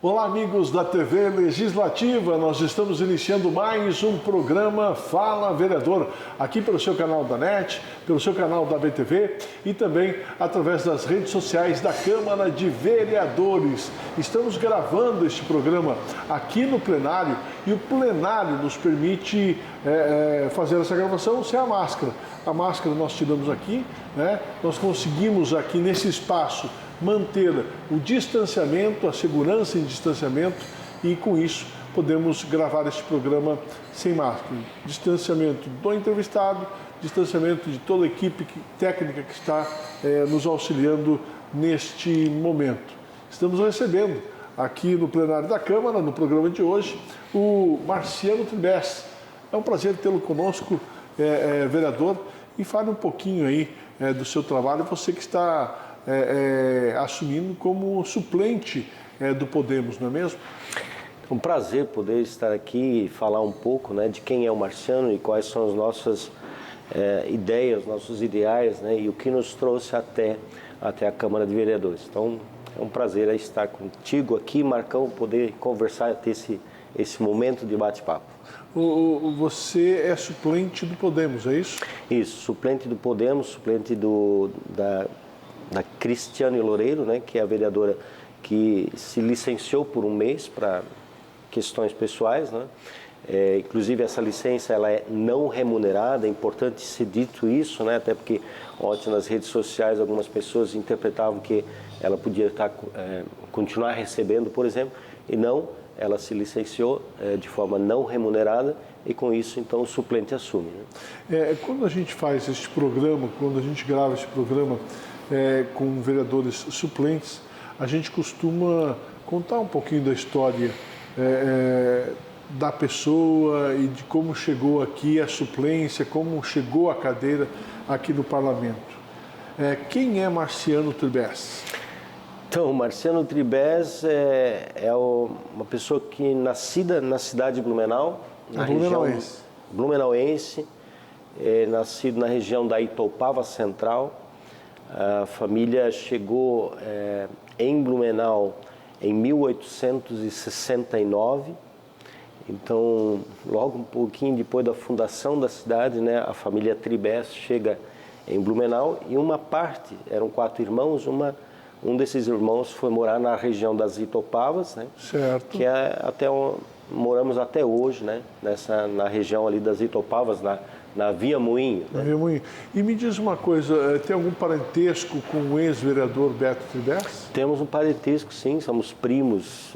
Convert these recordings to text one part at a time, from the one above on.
Olá, amigos da TV Legislativa, nós estamos iniciando mais um programa Fala Vereador, aqui pelo seu canal da NET, pelo seu canal da BTV e também através das redes sociais da Câmara de Vereadores. Estamos gravando este programa aqui no plenário e o plenário nos permite fazer essa gravação sem a máscara. A máscara nós tiramos aqui, né? Nós conseguimos aqui nesse espaço manter o distanciamento, a segurança em distanciamento e com isso podemos gravar este programa sem máscara. Distanciamento do entrevistado, distanciamento de toda a equipe técnica que está nos auxiliando neste momento. Estamos recebendo aqui no plenário da Câmara, no programa de hoje, o Marciano Tribes. É um prazer tê-lo conosco, vereador, e fale um pouquinho aí do seu trabalho, você que está assumindo como suplente do Podemos, não é mesmo? É um prazer poder estar aqui e falar um pouco, né, de quem é o Marciano e quais são as nossas ideias, nossos ideais, né, e o que nos trouxe até a Câmara de Vereadores. Então, é um prazer estar contigo aqui, Marcão, poder conversar, ter esse momento de bate-papo. Você é suplente do Podemos, é isso? Isso, suplente do Podemos, suplente da Cristiane Loureiro, né, que é a vereadora que se licenciou por um mês para questões pessoais, né? Inclusive essa licença ela é não remunerada, é importante ser dito isso, né? Até porque ontem nas redes sociais algumas pessoas interpretavam que ela podia continuar recebendo, por exemplo, e não, ela se licenciou de forma não remunerada e com isso então o suplente assume, né? Quando a gente faz este programa, quando a gente grava este programa com vereadores suplentes, a gente costuma contar um pouquinho da história da pessoa e de como chegou aqui a suplência, como chegou a cadeira aqui no Parlamento. Quem é Marciano Tribes? Então, Marciano Tribes é uma pessoa que nascida na cidade de Blumenau, na região blumenauense, nascido na região da Itoupava Central. A família chegou em Blumenau em 1869, então logo um pouquinho depois da fundação da cidade, né, a família Tribes chega em Blumenau e uma parte, eram 4 irmãos, um desses irmãos foi morar na região das Itoupavas, né, certo. Que moramos até hoje, né, na região ali das Itoupavas, na Via Moinho. Na Via Moinho. E me diz uma coisa, tem algum parentesco com o ex-vereador Beto Tribes? Temos um parentesco, sim, somos primos,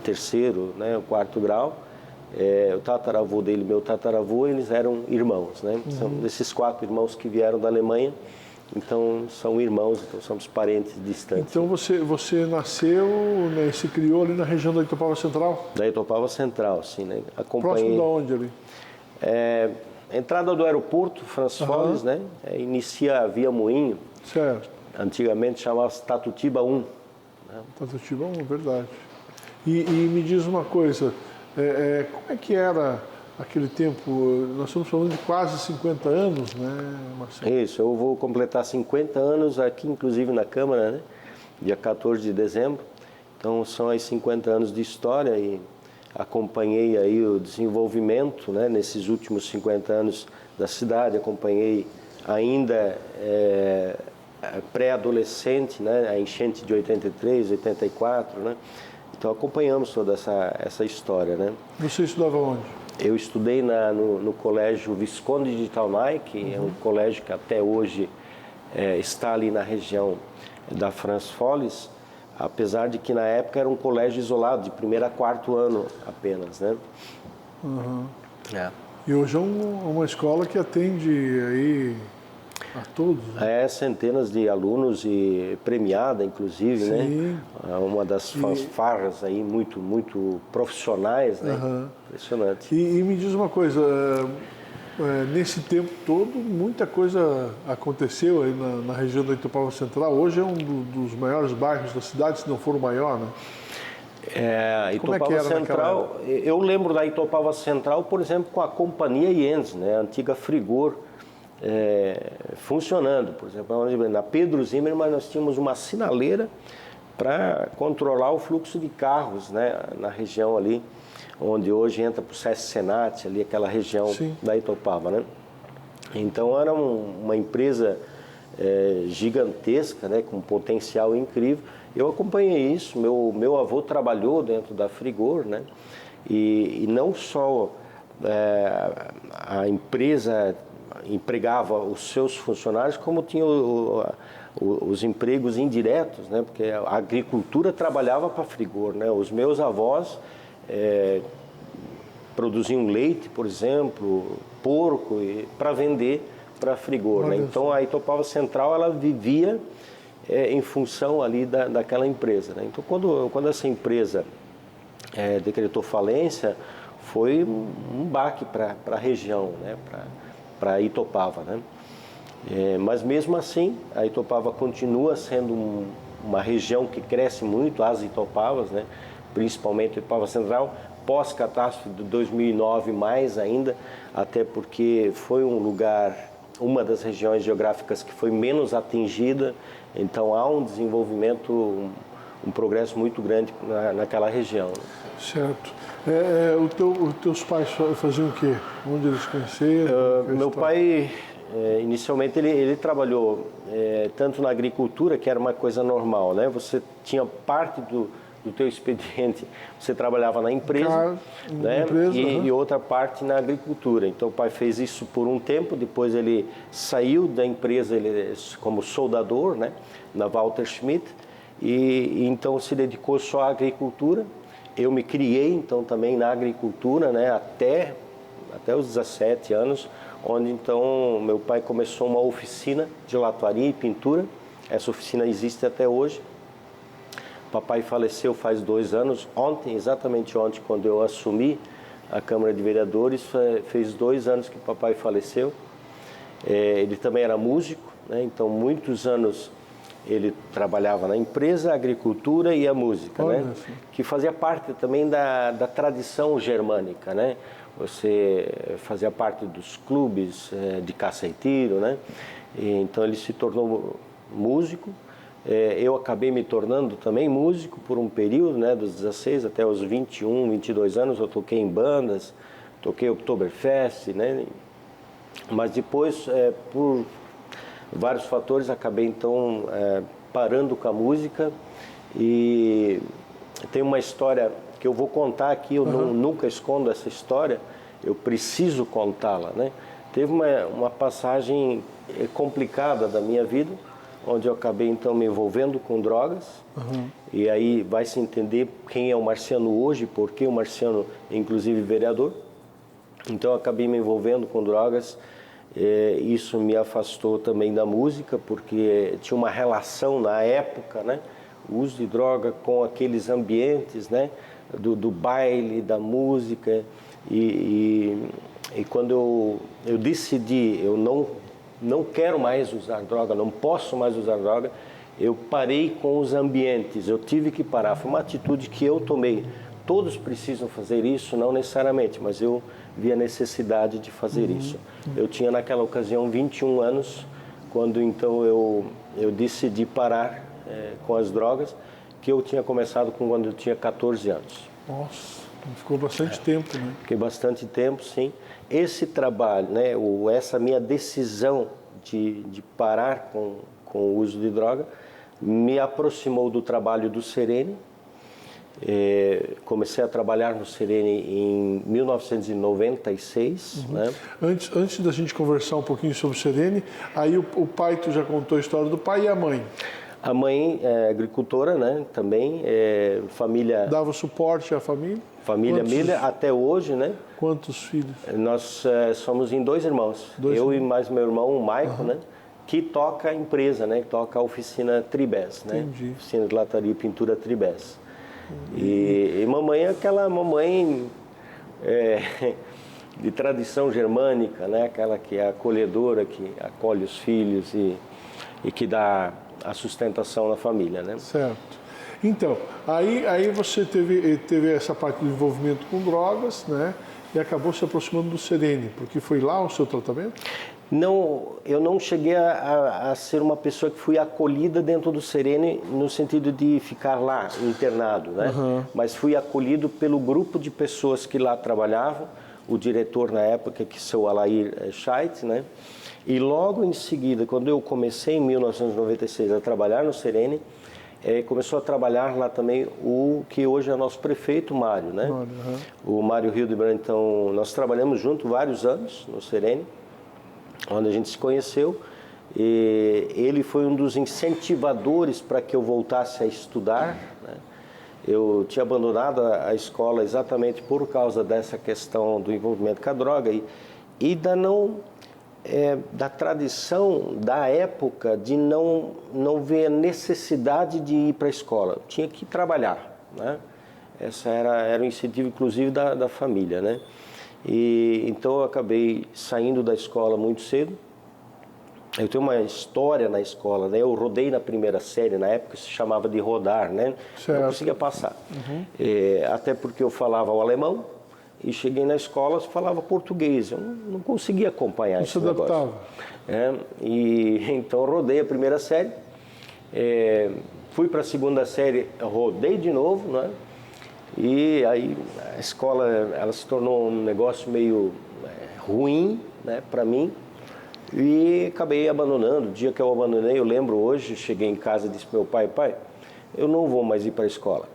terceiro, né, 4º grau. O tataravô dele, meu tataravô, eles eram irmãos, né? São desses 4 irmãos que vieram da Alemanha, então são irmãos, então somos parentes distantes. Então você nasceu, né, se criou ali na região da Itoupava Central? Da Itoupava Central, sim, né? Próximo de onde ali? Entrada do aeroporto, François, né? Inicia a Via Moinho. Certo. Antigamente chamava-se Tatutiba 1. Né? Tatutiba 1, verdade. E me diz uma coisa, como é que era aquele tempo? Nós estamos falando de quase 50 anos, né, Marcelo? Isso, eu vou completar 50 anos aqui, inclusive na Câmara, né? Dia 14 de dezembro. Então são aí 50 anos de história e acompanhei aí o desenvolvimento, né, nesses últimos 50 anos da cidade, acompanhei ainda pré-adolescente, né, a enchente de 83, 84, né, então acompanhamos toda essa história, né. Você estudava onde? Eu estudei no Colégio Visconde de Itaunay, que é um colégio que até hoje está ali na região da François, apesar de que na época era um colégio isolado, de 1º a 4º ano apenas, né? Uhum. E hoje é uma escola que atende aí a todos, né? Centenas de alunos e premiada, inclusive, sim, né? Uma das fanfarras aí muito profissionais, né? Uhum. Impressionante. E me diz uma coisa, nesse tempo todo, muita coisa aconteceu aí na região da Itoupava Central. Hoje é um dos maiores bairros da cidade, se não for o maior, né? Itoupava Central, eu lembro da Itoupava Central, por exemplo, com a Companhia Ienz, né, a antiga Frigor, funcionando. Por exemplo, na Pedro Zimmermann nós tínhamos uma sinaleira para controlar o fluxo de carros, né, na região ali, onde hoje entra para o SESC Senat, ali aquela região Sim. da Itoupava, né? Então era uma empresa gigantesca, né, com um potencial incrível. Eu acompanhei isso, meu avô trabalhou dentro da Frigor, né? E não só a empresa empregava os seus funcionários, como tinha os empregos indiretos, né? Porque a agricultura trabalhava para a Frigor, né? Os meus avós produziam leite, por exemplo, porco, para vender para a Frigor, né? Então a Itoupava Central ela vivia em função ali daquela empresa, né? Então quando essa empresa decretou falência, foi um baque para a região, né? Para Itoupava, né? Mas mesmo assim a Itoupava continua sendo uma região que cresce muito, as Itoupavas, né? Principalmente Itoupava Central, pós-catástrofe de 2009 mais ainda, até porque foi um lugar, uma das regiões geográficas que foi menos atingida, então há um desenvolvimento, um progresso muito grande naquela região. Certo. Os teus pais faziam o quê? Onde eles conheceram? Meu pai, inicialmente, ele trabalhou tanto na agricultura, que era uma coisa normal, né? Você tinha parte do teu expediente, você trabalhava na empresa, né? E outra parte na agricultura. Então o pai fez isso por um tempo, depois ele saiu da empresa como soldador, né? Na Walter Schmidt, e então se dedicou só à agricultura. Eu me criei então também na agricultura, né? Até os 17 anos, onde então meu pai começou uma oficina de lataria e pintura. Essa oficina existe até hoje. Papai faleceu faz 2 anos, exatamente ontem, quando eu assumi a Câmara de Vereadores, fez 2 anos que papai faleceu. Ele também era músico, né? Então muitos anos ele trabalhava na empresa, a agricultura e a música, né? Que fazia parte também da tradição germânica, né? Você fazia parte dos clubes de caça e tiro, né? Então ele se tornou músico. Eu acabei me tornando também músico por um período, né, dos 16 até os 21, 22 anos, eu toquei em bandas, toquei Oktoberfest, né, mas depois, por vários fatores, acabei então parando com a música. E tem uma história que eu vou contar aqui, eu nunca escondo essa história, eu preciso contá-la, né. Teve uma passagem complicada da minha vida, onde eu acabei então me envolvendo com drogas, e aí vai se entender quem é o Marciano hoje, por que o Marciano, inclusive vereador. Então eu acabei me envolvendo com drogas, isso me afastou também da música, porque tinha uma relação na época, né, o uso de droga com aqueles ambientes, né, do baile, da música, e quando eu decidi, eu não quero mais usar droga, não posso mais usar droga, eu parei com os ambientes, eu tive que parar. Foi uma atitude que eu tomei. Todos precisam fazer isso, não necessariamente, mas eu vi a necessidade de fazer isso. Eu tinha naquela ocasião 21 anos, quando então eu decidi parar com as drogas, que eu tinha começado quando eu tinha 14 anos. Nossa, ficou bastante tempo, né? Fiquei bastante tempo, sim. Esse trabalho, né, essa minha decisão de parar com o uso de droga, me aproximou do trabalho do Serene. Comecei a trabalhar no Serene em 1996. Né? Antes da gente conversar um pouquinho sobre o Serene, aí o pai, tu já contou a história do pai, e a mãe? A mãe é agricultora, né? Também, família... Dava suporte à família? Família Miller, até hoje, né? Quantos filhos? Nós somos em 2 irmãos. Eu e mais meu irmão, o Maicon, né? Que toca a empresa, né? Que toca a oficina Tribes, né? Entendi. Oficina de lataria e pintura Tribes. E mamãe é aquela mamãe de tradição germânica, né? Aquela que é acolhedora, que acolhe os filhos e que dá a sustentação na família, né? Certo. Então, aí você teve essa parte do envolvimento com drogas, né? E acabou se aproximando do Serene, porque foi lá o seu tratamento? Não, eu não cheguei a ser uma pessoa que fui acolhida dentro do Serene no sentido de ficar lá internado, né? Mas fui acolhido pelo grupo de pessoas que lá trabalhavam, o diretor na época, que é o seu Alair Scheidt, né? E logo em seguida, quando eu comecei em 1996 a trabalhar no Serene, começou a trabalhar lá também o que hoje é nosso prefeito, Mário, né? O Mário Hildebrand. Então, nós trabalhamos junto vários anos no Serene, onde a gente se conheceu, e ele foi um dos incentivadores para que eu voltasse a estudar, né? Eu tinha abandonado a escola exatamente por causa dessa questão do envolvimento com a droga e da tradição da época de não ver a necessidade de ir para a escola. Tinha que trabalhar, né? Essa era o incentivo, inclusive, da família, né? E então eu acabei saindo da escola muito cedo. Eu tenho uma história na escola, né? Eu rodei na primeira série, na época se chamava de rodar, né? Certo. Não conseguia passar. Até porque eu falava o alemão e cheguei na escola e falava português. Eu não conseguia acompanhar esse negócio. Não se adaptava. E então rodei a primeira série, fui para a segunda série, rodei de novo, né? E aí a escola ela se tornou um negócio meio ruim, né, para mim, e acabei abandonando. O dia que eu abandonei, eu lembro hoje, cheguei em casa e disse para meu pai: pai, eu não vou mais ir para a escola.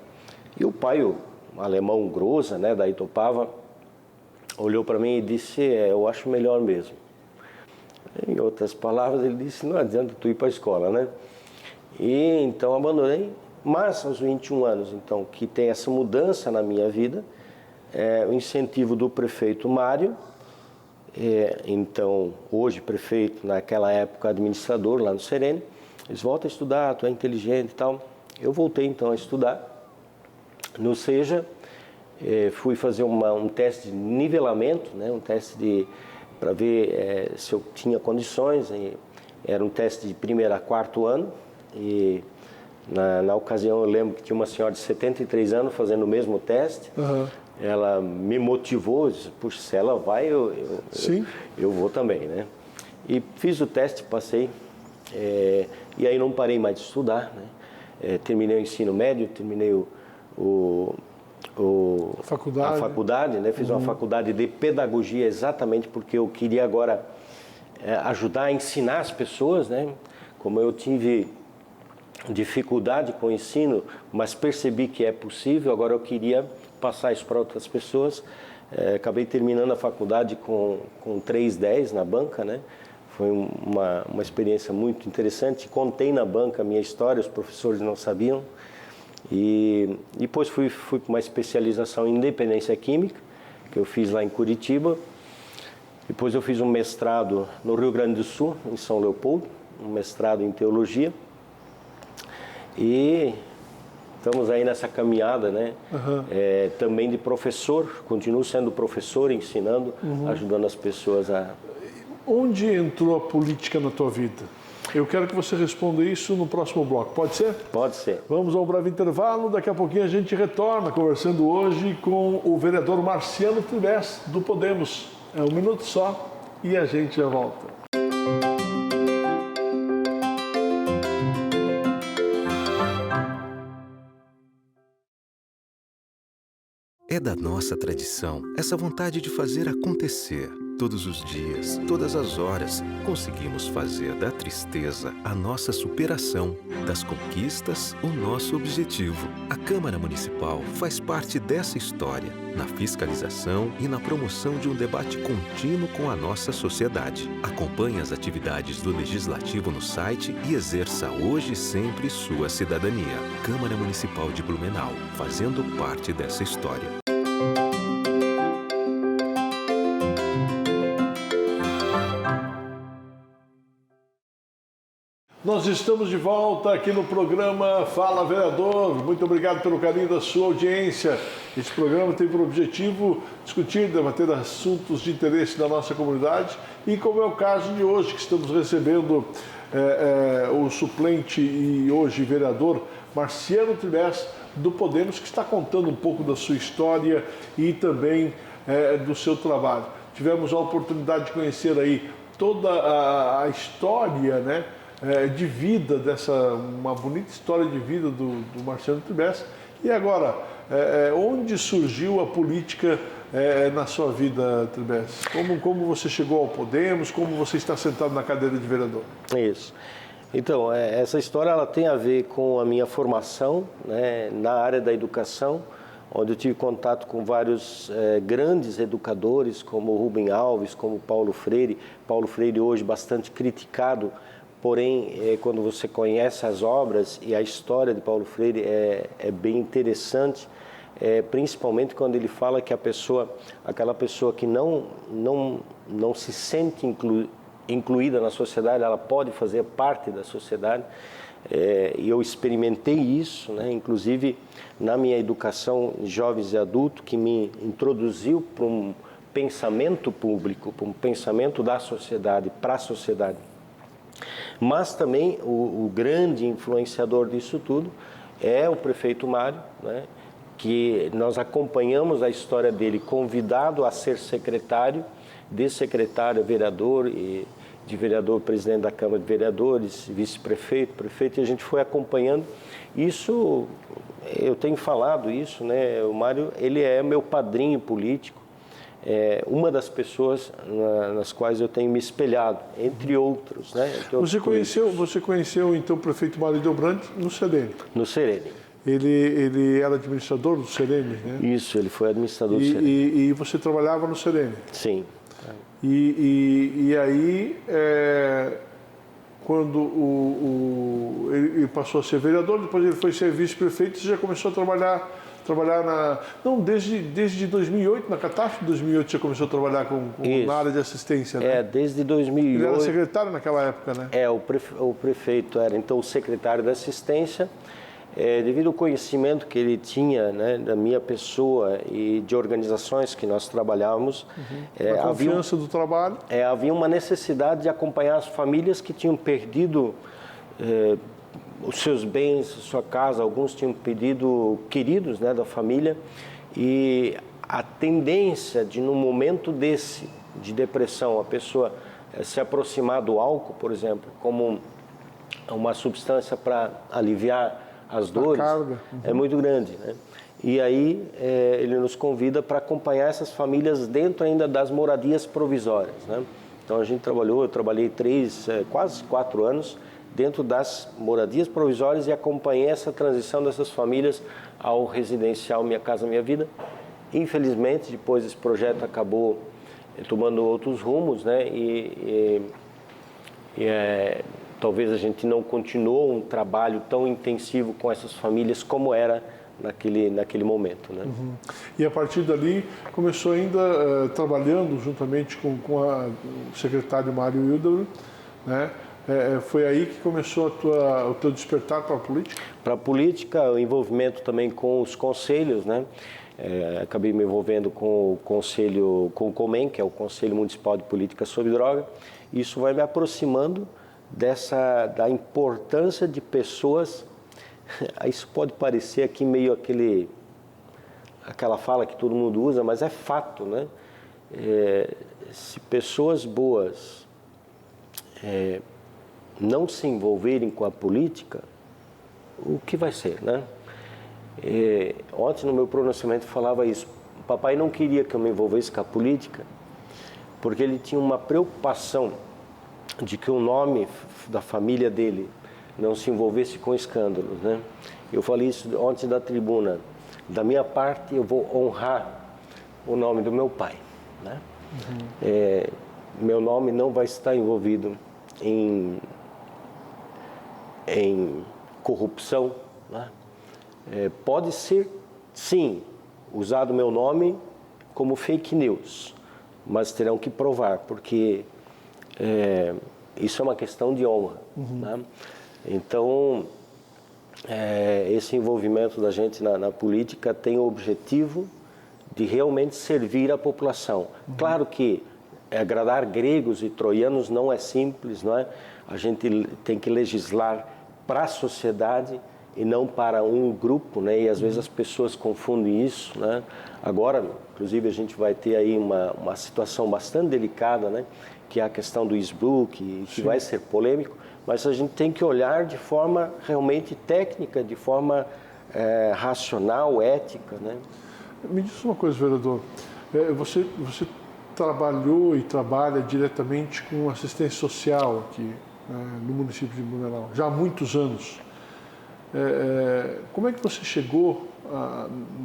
E o pai, o alemão Groza, né, da Itopava, olhou para mim e disse: eu acho melhor mesmo. Em outras palavras, ele disse: não adianta tu ir para a escola, né? E então abandonei. Mas aos 21 anos, então, que tem essa mudança na minha vida, o incentivo do prefeito Mário, então, hoje prefeito, naquela época administrador lá no Serene, eles voltam a estudar, tu é inteligente e tal. Eu voltei então a estudar no SEJA, fui fazer um teste de nivelamento, né, um teste para ver se eu tinha condições, era um teste de primeiro a quarto ano, e na ocasião eu lembro que tinha uma senhora de 73 anos fazendo o mesmo teste. Ela me motivou, disse: puxa, se ela vai, eu vou também, né? E fiz o teste, passei, e aí não parei mais de estudar, né? Terminei o ensino médio, terminei a faculdade, né? Fiz uma faculdade de pedagogia exatamente porque eu queria agora ajudar a ensinar as pessoas, né? Como eu tive dificuldade com o ensino, mas percebi que é possível, agora eu queria passar isso para outras pessoas. Acabei terminando a faculdade com 3,10 na banca, né? Foi uma experiência muito interessante. Contei na banca a minha história, os professores não sabiam. E depois fui para uma especialização em independência química, que eu fiz lá em Curitiba. Depois eu fiz um mestrado no Rio Grande do Sul, em São Leopoldo, um mestrado em teologia. E estamos aí nessa caminhada, né? Também de professor, continuo sendo professor, ensinando, ajudando as pessoas a... Onde entrou a política na tua vida? Eu quero que você responda isso no próximo bloco, pode ser? Pode ser. Vamos a um breve intervalo, daqui a pouquinho a gente retorna, conversando hoje com o vereador Marciano Tribes, do Podemos. É um minuto só e a gente já volta. É da nossa tradição essa vontade de fazer acontecer. Todos os dias, todas as horas, conseguimos fazer da tristeza a nossa superação, das conquistas o nosso objetivo. A Câmara Municipal faz parte dessa história, na fiscalização e na promoção de um debate contínuo com a nossa sociedade. Acompanhe as atividades do Legislativo no site e exerça hoje e sempre sua cidadania. Câmara Municipal de Blumenau, fazendo parte dessa história. Nós estamos de volta aqui no programa Fala Vereador. Muito obrigado pelo carinho da sua audiência. Esse programa tem por objetivo discutir, debater assuntos de interesse da nossa comunidade e como é o caso de hoje, que estamos recebendo o suplente e hoje vereador Marciano Tribes do Podemos, que está contando um pouco da sua história e também do seu trabalho. Tivemos a oportunidade de conhecer aí toda a história, né, de vida uma bonita história de vida do Marciano Tribes. E agora, onde surgiu a política na sua vida, Tribes? Como você chegou ao Podemos? Como você está sentado na cadeira de vereador? Isso. Então, essa história ela tem a ver com a minha formação, né, na área da educação, onde eu tive contato com vários grandes educadores, como Rubem Alves, como Paulo Freire. Paulo Freire hoje bastante criticado, porém, quando você conhece as obras e a história de Paulo Freire, é bem interessante, principalmente quando ele fala que aquela pessoa que não se sente incluída na sociedade, ela pode fazer parte da sociedade. E eu experimentei isso, né? Inclusive na minha educação em jovens e adultos, que me introduziu para um pensamento público, para um pensamento da sociedade, para a sociedade. Mas também o grande influenciador disso tudo é o prefeito Mário, né? Que nós acompanhamos a história dele, convidado a ser secretário, de secretário a vereador, e de vereador presidente da Câmara de Vereadores, vice-prefeito, prefeito, e a gente foi acompanhando. Isso, eu tenho falado isso, né? O Mário, ele é meu padrinho político, uma das pessoas nas quais eu tenho me espelhado, entre outros, né? Você conheceu então o prefeito Mário Delbrandi no Serene? No Serene. Ele era administrador do Serene, né? Isso, ele foi administrador do Serene. E você trabalhava no Serene? Sim. E aí, quando ele passou a ser vereador, depois ele foi ser vice-prefeito, você já começou a trabalhar não, desde 2008, na catástrofe de 2008, você começou a trabalhar na área de assistência, né? Desde 2008. Ele era secretário naquela época, né? O prefeito era então o secretário da assistência. Devido ao conhecimento que ele tinha, né, da minha pessoa e de organizações que nós trabalhávamos, a confiança do trabalho. Havia uma necessidade de acompanhar as famílias que tinham perdido os seus bens, sua casa, alguns tinham perdido queridos, né, da família, e a tendência de, num momento desse, de depressão, a pessoa se aproximar do álcool, por exemplo, como uma substância para aliviar as dores, é muito grande, né? E aí ele nos convida para acompanhar essas famílias dentro ainda das moradias provisórias, né? Então eu trabalhei quase 4 anos dentro das moradias provisórias e acompanhei essa transição dessas famílias ao residencial Minha Casa Minha Vida. Infelizmente, depois esse projeto acabou tomando outros rumos, né? Talvez a gente não continuou um trabalho tão intensivo com essas famílias como era naquele momento, né? E a partir dali começou ainda trabalhando juntamente com o secretário Mário Hildebrand, né? Foi aí que começou o teu despertar para a política? Para a política, o envolvimento também com os conselhos, né? Acabei me envolvendo com o conselho, com o COMEN, que é o Conselho Municipal de Política sobre Droga. Isso vai me aproximando da importância de pessoas. Isso pode parecer aqui meio aquela fala que todo mundo usa, mas é fato, né? Se pessoas boas não se envolverem com a política, o que vai ser, né? Ontem no meu pronunciamento falava isso. O papai não queria que eu me envolvesse com a política, porque ele tinha uma preocupação de que o nome da família dele não se envolvesse com escândalos, né? Eu falei isso ontem da tribuna. Da minha parte, eu vou honrar o nome do meu pai, né? Meu nome não vai estar envolvido em corrupção, né? Pode ser, sim, usado meu nome como fake news, mas terão que provar, porque isso é uma questão de honra. Né? Então, esse envolvimento da gente na política tem o objetivo de realmente servir a população. Claro que agradar gregos e troianos não é simples, não é? A gente tem que legislar para a sociedade e não para um grupo, né? E às vezes as pessoas confundem isso, né? Agora, inclusive, a gente vai ter aí uma situação bastante delicada, né? Que é a questão do Facebook, que vai ser polêmico, mas a gente tem que olhar de forma realmente técnica, de forma racional, ética, né? Me diz uma coisa, vereador. Você trabalhou e trabalha diretamente com assistência social aqui no município de Blumenau, já há muitos anos. Como é que você chegou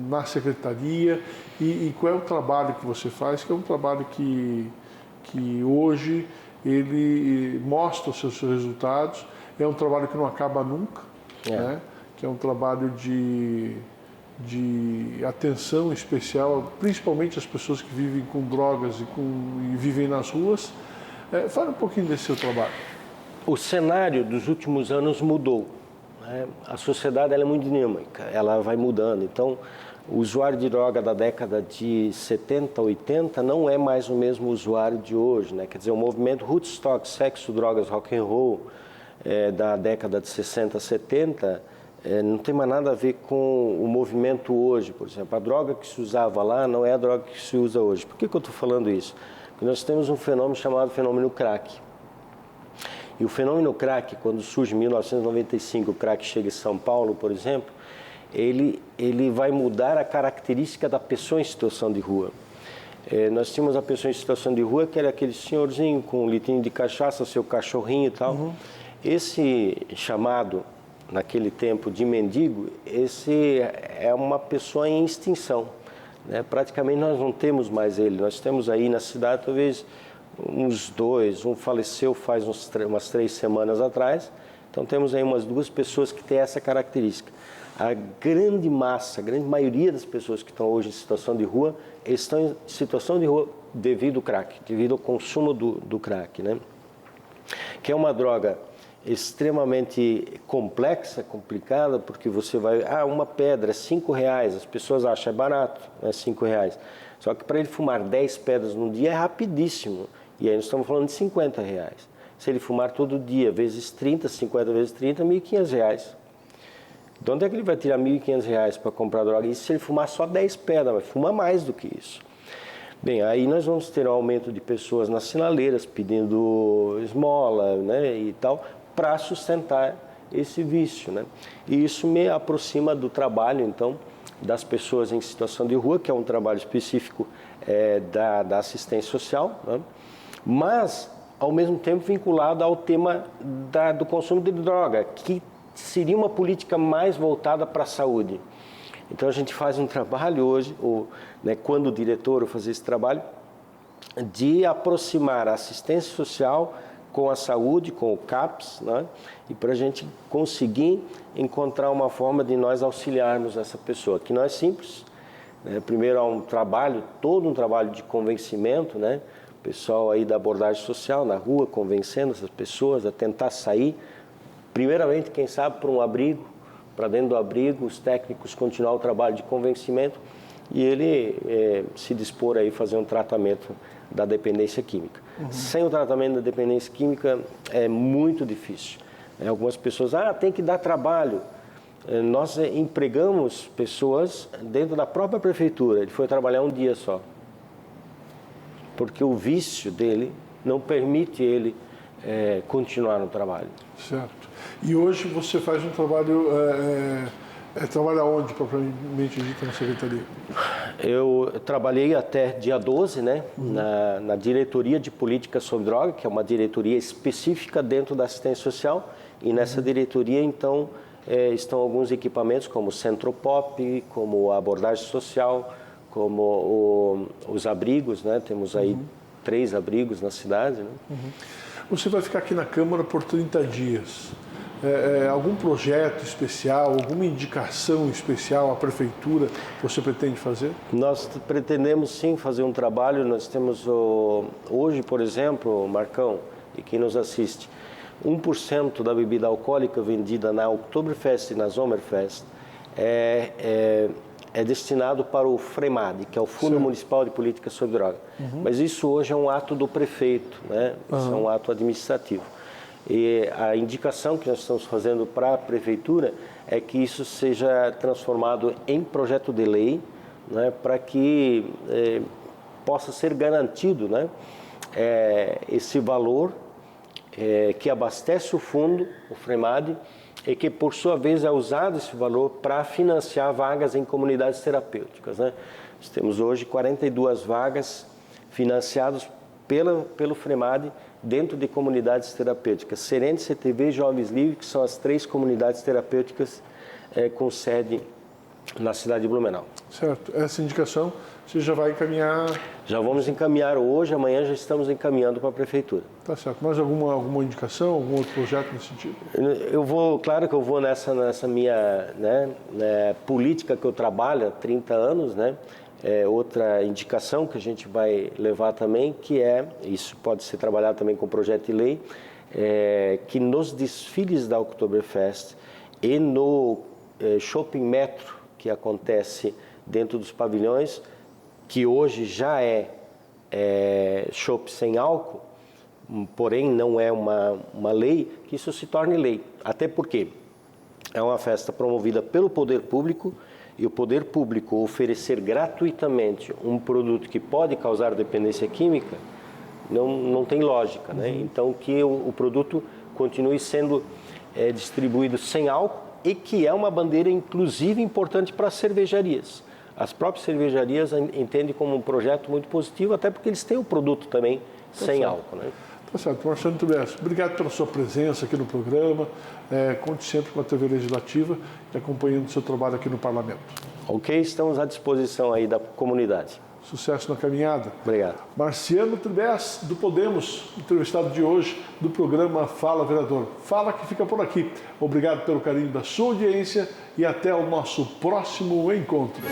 na secretaria e qual é o trabalho que você faz, que é um trabalho que hoje ele mostra os seus resultados, é um trabalho que não acaba nunca, né? Que é um trabalho de atenção especial, principalmente as pessoas que vivem com drogas e vivem nas ruas. Fala um pouquinho desse seu trabalho. O cenário dos últimos anos mudou. Né? A sociedade ela é muito dinâmica, ela vai mudando. Então, o usuário de droga da década de 70, 80 não é mais o mesmo usuário de hoje. Né? Quer dizer, o movimento Woodstock, sexo, drogas, rock and roll, da década de 60, 70... não tem mais nada a ver com o movimento hoje, por exemplo. A droga que se usava lá não é a droga que se usa hoje. Por que eu estou falando isso? Porque nós temos um fenômeno chamado fenômeno crack. E o fenômeno crack, quando surge em 1995, o crack chega em São Paulo, por exemplo, ele vai mudar a característica da pessoa em situação de rua. Nós tínhamos a pessoa em situação de rua que era aquele senhorzinho com um litrinho de cachaça, seu cachorrinho e tal. Esse chamado naquele tempo de mendigo, esse é uma pessoa em extinção. Né? Praticamente nós não temos mais ele. Nós temos aí na cidade talvez uns dois, um faleceu faz umas 3 semanas atrás, então temos aí umas 2 pessoas que têm essa característica. A grande massa, a grande maioria das pessoas que estão hoje em situação de rua, estão em situação de rua devido ao crack, devido ao consumo do crack, né? Que é uma droga extremamente complexa, complicada, porque você vai... uma pedra é R$5, as pessoas acham é barato, é R$5. Só que para ele fumar 10 pedras no dia é rapidíssimo. E aí nós estamos falando de R$50. Se ele fumar todo dia, vezes 30, 50 vezes 30, R$1.500. De onde é que ele vai tirar R$1.500 para comprar droga? Isso se ele fumar só 10 pedras, vai fumar mais do que isso. Bem, aí nós vamos ter um aumento de pessoas nas sinaleiras pedindo esmola, né, e tal, para sustentar esse vício, né? E isso me aproxima do trabalho, então, das pessoas em situação de rua, que é um trabalho específico da assistência social, né? Mas, ao mesmo tempo, vinculado ao tema do consumo de droga, que seria uma política mais voltada para a saúde. Então, a gente faz um trabalho hoje, né, quando o diretor fazia esse trabalho, de aproximar a assistência social com a saúde, com o CAPS, né? E para a gente conseguir encontrar uma forma de nós auxiliarmos essa pessoa, que não é simples, né? Primeiro há todo um trabalho de convencimento, né? O pessoal aí da abordagem social na rua, convencendo essas pessoas a tentar sair, primeiramente, quem sabe, para um abrigo, para dentro do abrigo, os técnicos continuar o trabalho de convencimento e ele se dispor aí a fazer um tratamento da dependência química. Sem o tratamento da dependência química é muito difícil. Algumas pessoas, tem que dar trabalho. Nós empregamos pessoas dentro da própria prefeitura. Ele foi trabalhar um dia só. Porque o vício dele não permite ele continuar no trabalho. Certo. E hoje você faz um trabalho... trabalha onde, propriamente dito, na secretaria? Eu trabalhei até dia 12, né, na diretoria de política sobre droga, que é uma diretoria específica dentro da assistência social, e nessa diretoria, então, estão alguns equipamentos como o Centro Pop, como a abordagem social, como os abrigos, né, temos aí 3 abrigos na cidade, né. Você vai ficar aqui na Câmara por 30 dias. Algum projeto especial, alguma indicação especial à Prefeitura que você pretende fazer? Nós pretendemos sim fazer um trabalho, nós temos hoje, por exemplo, Marcão, e quem nos assiste, 1% da bebida alcoólica vendida na Oktoberfest e na Sommerfest é destinado para o FREMAD, que é o Fundo Municipal de Política sobre Droga. Mas isso hoje é um ato do prefeito, né? Isso é um ato administrativo. E a indicação que nós estamos fazendo para a prefeitura é que isso seja transformado em projeto de lei, né? Para que possa ser garantido, né? Esse valor que abastece o fundo, o FREMAD, e que, por sua vez, é usado esse valor para financiar vagas em comunidades terapêuticas, né? Nós temos hoje 42 vagas financiadas pelo FREMAD dentro de comunidades terapêuticas. Serente, CTV e Jovens Livres, que são as 3 comunidades terapêuticas com sede na cidade de Blumenau. Certo. Essa indicação você já vai encaminhar? Já vamos encaminhar hoje, amanhã já estamos encaminhando para a prefeitura. Tá certo. Mais alguma indicação, algum outro projeto nesse sentido? Claro que eu vou nessa minha política que eu trabalho há 30 anos, né? Outra indicação que a gente vai levar também, que isso pode ser trabalhado também com projeto de lei, que nos desfiles da Oktoberfest e no Shopping Metro, que acontece dentro dos pavilhões, que hoje já é chopp sem álcool, porém não é uma lei, que isso se torne lei. Até porque é uma festa promovida pelo poder público, e o poder público oferecer gratuitamente um produto que pode causar dependência química, não tem lógica, né? Então, que o produto continue sendo distribuído sem álcool, e que é uma bandeira, inclusive, importante para as cervejarias. As próprias cervejarias entendem como um projeto muito positivo, até porque eles têm o produto também sem álcool, né? Tá certo. Marcelo Tribes, obrigado pela sua presença aqui no programa. Conte sempre com a TV Legislativa e acompanhando o seu trabalho aqui no Parlamento. Ok, estamos à disposição aí da comunidade. Sucesso na caminhada. Obrigado. Marciano Tribes, do Podemos, entrevistado de hoje do programa Fala Vereador. Fala que fica por aqui. Obrigado pelo carinho da sua audiência e até o nosso próximo encontro.